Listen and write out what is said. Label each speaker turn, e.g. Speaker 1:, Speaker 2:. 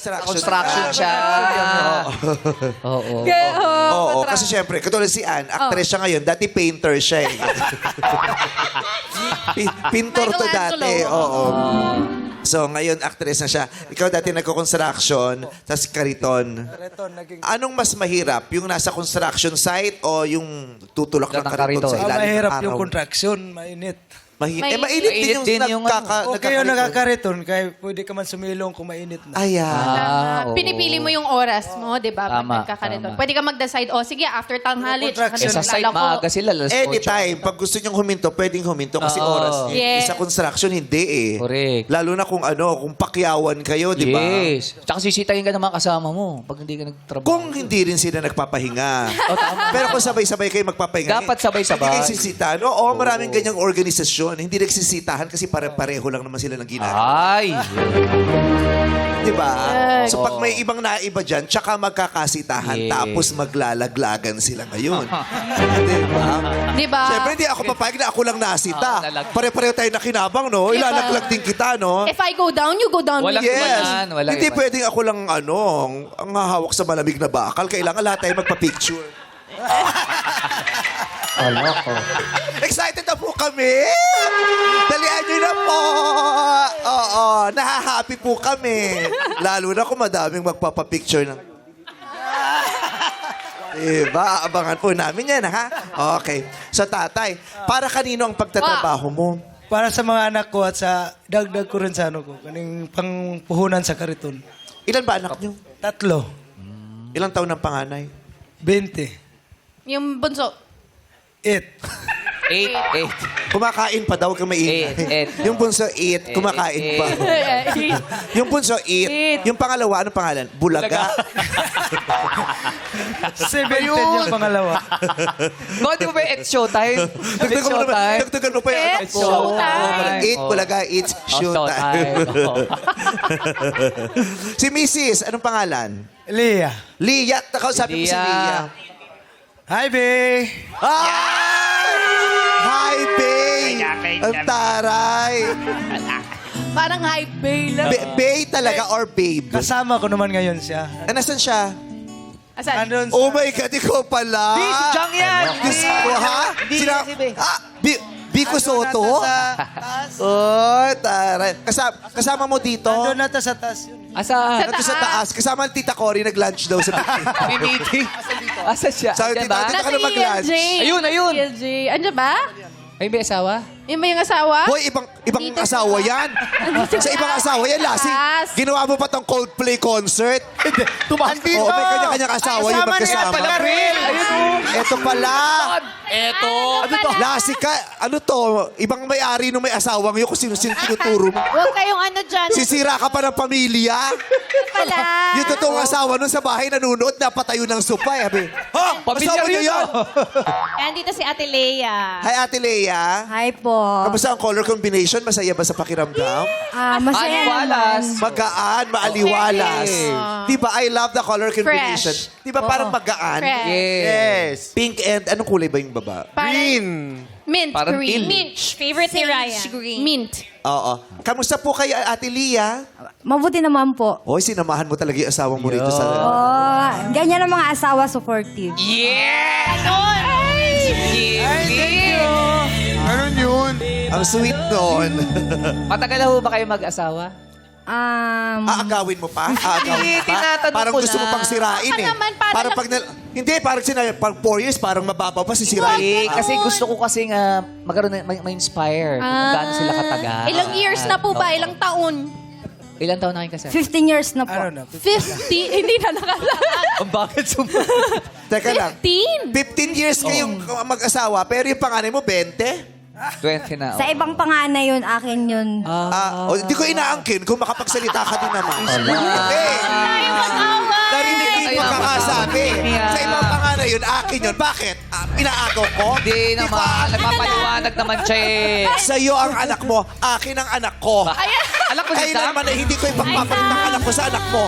Speaker 1: Construction siya. Oo.
Speaker 2: Oo, kasi syempre, katulad si Ann, actress siya ngayon, dati painter siya eh. Pintor to dati, oo. So, ngayon, actress na siya. Ikaw dati nagko-construction, tapos kariton. Anong mas mahirap? Yung nasa construction site o yung tutulak ng kariton sa ilalim ng
Speaker 3: Mahirap
Speaker 2: araw?
Speaker 3: yung contraction, mainit.
Speaker 2: Mainit din yung
Speaker 3: Okay yung nagkakariton, kaya pwede ka man sumilong kung mainit na.
Speaker 2: Ayan.
Speaker 4: Pinipili mo yung oras mo, di ba? Pag
Speaker 1: Tama,
Speaker 4: nagkakariton.
Speaker 1: tama.
Speaker 4: Pwede ka mag-decide, sige, after tanghali.
Speaker 3: Contraction.
Speaker 1: Sa site, maaga sila. alas 8.
Speaker 2: Anytime, pag gusto nyong huminto, pwedeng huminto kasi
Speaker 1: Oo.
Speaker 2: oras niya.
Speaker 4: Yes.
Speaker 2: Sa construction, hindi eh.
Speaker 1: Correct.
Speaker 2: Lalo na kung kung pakyawan kayo, di ba?
Speaker 1: Yes. Tsaka sisitayin ka ng mga kasama mo pag hindi ka nagtrabaho.
Speaker 2: Kung hindi rin sila nagpapahinga. Pero kung sabay-sabay kayo magpapahinga.
Speaker 1: Dapat sabay-sabay.
Speaker 2: Hindi kayo sisitahan. Oo, maraming ganyang organisasyon. Hindi nagsisitahan kasi pare-pareho lang naman sila ng ginagawa.
Speaker 1: Ay.
Speaker 2: Di ba? So pag may ibang naiba dyan, tsaka magkakasitahan,
Speaker 1: Yes.
Speaker 2: tapos maglalaglagan sila ngayon. Di ba?
Speaker 4: Di ba?
Speaker 2: Siyempre, hindi ako papayag na ako lang nasita.
Speaker 1: nalag-
Speaker 2: Pare-pareho tayo nakinabang, no?
Speaker 4: Diba?
Speaker 2: Ilalaglag din kita, no?
Speaker 4: If I go down, you go down
Speaker 1: Walang
Speaker 4: with me.
Speaker 1: iwanan. Walang
Speaker 2: Hindi
Speaker 1: iwanan.
Speaker 2: pwedeng ako lang, ang hahawak sa malamig na bakal. Kailangan lahat tayo magpa-picture. Excited na po kami! Dalian nyo na po! Oo, nahahappy po kami. Lalo na kung madaming magpapapicture ng... Diba? Abangan po namin yan, ha? Okay. So, tatay, para kanino ang pagtatrabaho mo?
Speaker 3: Para sa mga anak ko at sa dagdag ko rin sa ano ko, kaning pangpuhunan sa kariton.
Speaker 2: Ilan ba anak nyo?
Speaker 3: 3,
Speaker 2: Ilang taon ng panganay?
Speaker 3: 20,
Speaker 4: Yung bunso.
Speaker 3: 8.
Speaker 1: 8.
Speaker 2: Kumakain pa daw, huwag kang maingay.
Speaker 1: Eight.
Speaker 2: Yung bunso, kumakain pa. Yung bunso, Yung pangalawa, anong pangalan? Bulaga.
Speaker 3: 17 yung pangalawa.
Speaker 1: Bakit di mo ba 8 showtime?
Speaker 2: Dagdagan mo naman. Dagdagan mo pa yung
Speaker 4: Eight showtime.
Speaker 2: 8, Bulaga, 8, showtime. Si Mrs., anong pangalan?
Speaker 3: Leah.
Speaker 2: Lia. Nakausapin mo si Lia.
Speaker 3: Hi, Be.
Speaker 2: Hi, Bay! Ang taray!
Speaker 4: Parang high bay lang.
Speaker 2: Bay talaga or babe?
Speaker 3: Kasama ko naman ngayon siya.
Speaker 2: Nasaan siya?
Speaker 4: Asan?
Speaker 3: Andun
Speaker 2: Oh my God, ikaw pala!
Speaker 1: Di, si Chang yan!
Speaker 2: Diyos ko, ha?
Speaker 1: Hindi yan si Bay.
Speaker 2: Biko Soto? Oh, taray. Kasama mo dito?
Speaker 3: Andun na sa taas yun.
Speaker 1: Asa?
Speaker 2: Nandito sa taas. Kasama ang Tita Cory, nag-lunch daw sa meeting.
Speaker 1: May meeting. Asa siya?
Speaker 2: Sabi,
Speaker 1: Diyan ba?
Speaker 2: Tita,
Speaker 4: Nasa
Speaker 2: ka na mag-lunch.
Speaker 4: ELJ.
Speaker 1: Ayun.
Speaker 4: ELJ. Andiyan ba?
Speaker 1: Ay, may asawa?
Speaker 4: Yung ba yung asawa?
Speaker 2: Hoy, ibang
Speaker 4: Dito
Speaker 2: asawa
Speaker 4: sa-
Speaker 2: yan.
Speaker 4: Andito
Speaker 2: Sa ibang asawa yan, lasing.
Speaker 4: taas.
Speaker 2: Ginawa mo pa tong Coldplay concert. Andito. Oh, may kanya-kanya asawa yung magkasama. Ito pala.
Speaker 1: Eto.
Speaker 2: Ano to? Lasing ka. Ano to? Ibang may-ari nung may asawang yun kung sino-sino tinuturo mo.
Speaker 5: Huwag kayong ano dyan.
Speaker 2: Sisira ka pa ng pamilya.
Speaker 5: Pala.
Speaker 2: Yung totoong asawa nun sa bahay nanonood, napatayo ng sopa. Sabi, ha?
Speaker 1: Pamilya
Speaker 2: Asawa niyo
Speaker 1: rin
Speaker 2: yan?
Speaker 5: Andito si Ate Lea.
Speaker 2: Hi, Ate Lea.
Speaker 6: Hi po.
Speaker 2: Kamusta ang color combination? Masaya ba sa pakiramdam?
Speaker 6: Masaya
Speaker 1: Aliwalas.
Speaker 6: naman.
Speaker 2: Magaan, maaliwalas.
Speaker 4: Yes.
Speaker 2: Di ba? I love the color combination.
Speaker 4: Fresh.
Speaker 2: Di ba parang magaan?
Speaker 4: Fresh.
Speaker 1: Yes.
Speaker 2: Pink and anong kulay ba yung baba?
Speaker 4: Mint
Speaker 1: Parang
Speaker 4: green.
Speaker 1: teal.
Speaker 4: Mint.
Speaker 5: Favorite ni Ryan.
Speaker 4: Mint.
Speaker 2: Oo. Kamusta po kayo, Ate Lia?
Speaker 6: Mabuti naman po.
Speaker 2: Hoy, sinamahan mo talaga yung asawang mo rito sa...
Speaker 6: Ganyan ang mga asawa supportive.
Speaker 1: Yes!
Speaker 2: Ganun yun. Ang sweet nun.
Speaker 1: Matagal na ho ba kayo mag-asawa?
Speaker 2: Aagawin mo pa? Aagawin
Speaker 1: Hindi,
Speaker 2: mo pa?
Speaker 1: tinatanong
Speaker 2: Parang
Speaker 1: ko
Speaker 2: gusto mo
Speaker 1: lang.
Speaker 2: pang sirain
Speaker 4: Baka
Speaker 2: eh.
Speaker 4: naman, para
Speaker 2: Parang
Speaker 4: lang-
Speaker 2: pag... Hindi, parang sinabi, pag 4 years, parang mababaw pa sisirain.
Speaker 1: Eh, kasi gusto ko kasi magkaroon na, ma-inspire kung gaano sila katagal.
Speaker 4: Ilang years na po ba?
Speaker 1: Oo.
Speaker 4: Ilang taon?
Speaker 1: Ilang taon na kayo kasal?
Speaker 6: 15 years na po.
Speaker 3: Ano na?
Speaker 4: 50? Hindi na nakasal.
Speaker 1: Ang bakit
Speaker 2: Teka lang.
Speaker 4: 15?
Speaker 2: 15 years kayong mag-asawa, pero yung panganay mo, 20?
Speaker 1: 20 na.
Speaker 6: Sa ibang panganay yun, akin yun.
Speaker 2: Hindi ko inaangkin kung makapagsalita ka din naman. Hindi. Narinig ko yung pagkakasabi. Sa ibang panganay yun, akin yun. Bakit? Inaagaw ko?
Speaker 1: Hindi naman. Nagpapaliwanag naman siya eh.
Speaker 2: Sa'yo ang anak mo, akin ang anak ko.
Speaker 1: Alam ko si
Speaker 2: Kailan
Speaker 1: Sam?
Speaker 2: man ay hindi ko ipagpapalit ang anak ko sa anak mo.